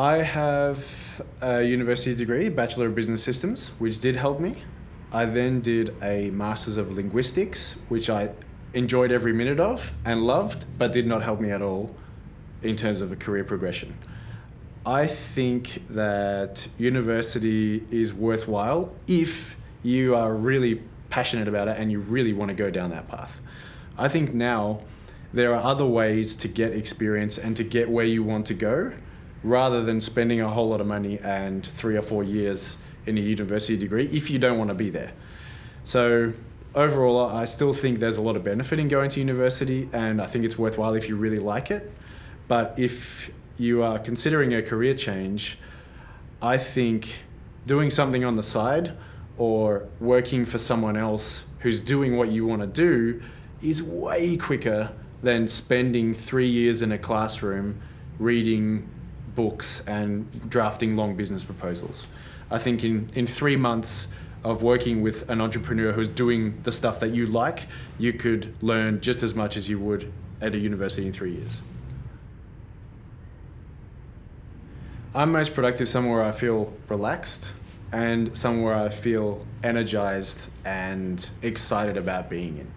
I have a university degree, Bachelor of Business Systems, which did help me. I then did a Masters of Linguistics, which I enjoyed every minute of and loved, but did not help me at all in terms of a career progression. I think that university is worthwhile if you are really passionate about it and you really want to go down that path. I think now there are other ways to get experience and to get where you want to go, rather than spending a whole lot of money and 3 or 4 years in a university degree if you don't want to be there. So overall, I still think there's a lot of benefit in going to university, and I think it's worthwhile if you really like it. But if you are considering a career change, I think doing something on the side or working for someone else who's doing what you want to do is way quicker than spending 3 years in a classroom reading books and drafting long business proposals. I think in 3 months of working with an entrepreneur who's doing the stuff that you like, you could learn just as much as you would at a university in 3 years. I'm most productive somewhere I feel relaxed and somewhere I feel energized and excited about being in.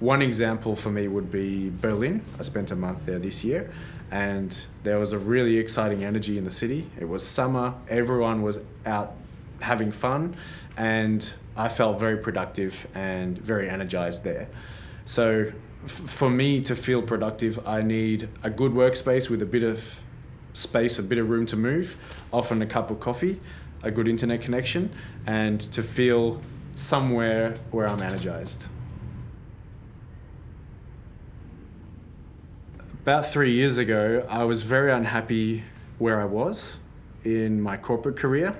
One example for me would be Berlin. I spent a month there this year, and there was a really exciting energy in the city. It was summer, everyone was out having fun, and I felt very productive and very energized there. So for me to feel productive, I need a good workspace with a bit of space, a bit of room to move, often a cup of coffee, a good internet connection, and to feel somewhere where I'm energized. About 3 years ago, I was very unhappy where I was in my corporate career.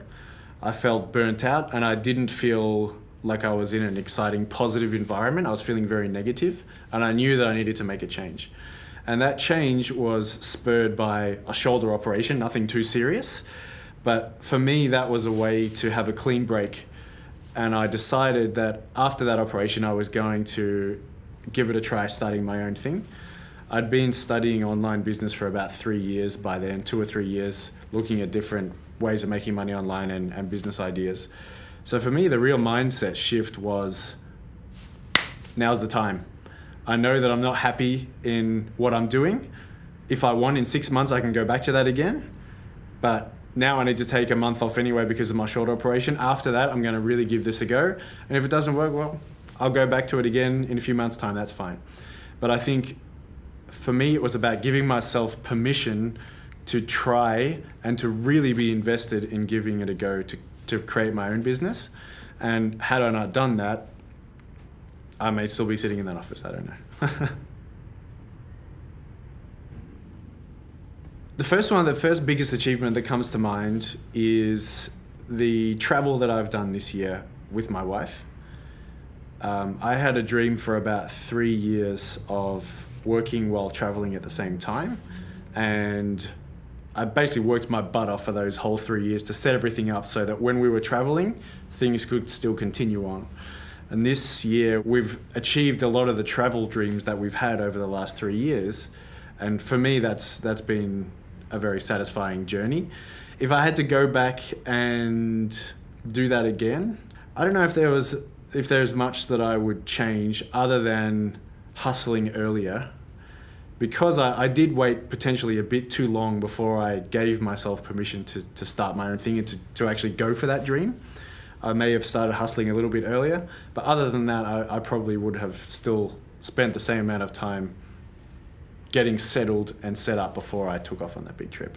I felt burnt out and I didn't feel like I was in an exciting, positive environment. I was feeling very negative, and I knew that I needed to make a change. And that change was spurred by a shoulder operation, nothing too serious. But for me, that was a way to have a clean break. And I decided that after that operation, I was going to give it a try starting my own thing. I'd been studying online business for about 3 years by then, 2 or 3 years, looking at different ways of making money online and business ideas. So for me, the real mindset shift was, now's the time. I know that I'm not happy in what I'm doing. If I want, in 6 months, I can go back to that again. But now I need to take a month off anyway because of my shoulder operation. After that, I'm going to really give this a go. And if it doesn't work, well, I'll go back to it again in a few months' time. That's fine. But I think for me, it was about giving myself permission to try and to really be invested in giving it a go to create my own business. And had I not done that, I may still be sitting in that office. I don't know. The first biggest achievement that comes to mind is the travel that I've done this year with my wife. I had a dream for about 3 years of working while traveling at the same time, and I basically worked my butt off for those whole 3 years to set everything up so that when we were traveling, things could still continue on. And this year, we've achieved a lot of the travel dreams that we've had over the last 3 years. And for me, that's been a very satisfying journey. If I had to go back and do that again, I don't know if there's much that I would change other than hustling earlier, because I did wait potentially a bit too long before I gave myself permission to start my own thing and to actually go for that dream. I may have started hustling a little bit earlier, but other than that, I probably would have still spent the same amount of time getting settled and set up before I took off on that big trip.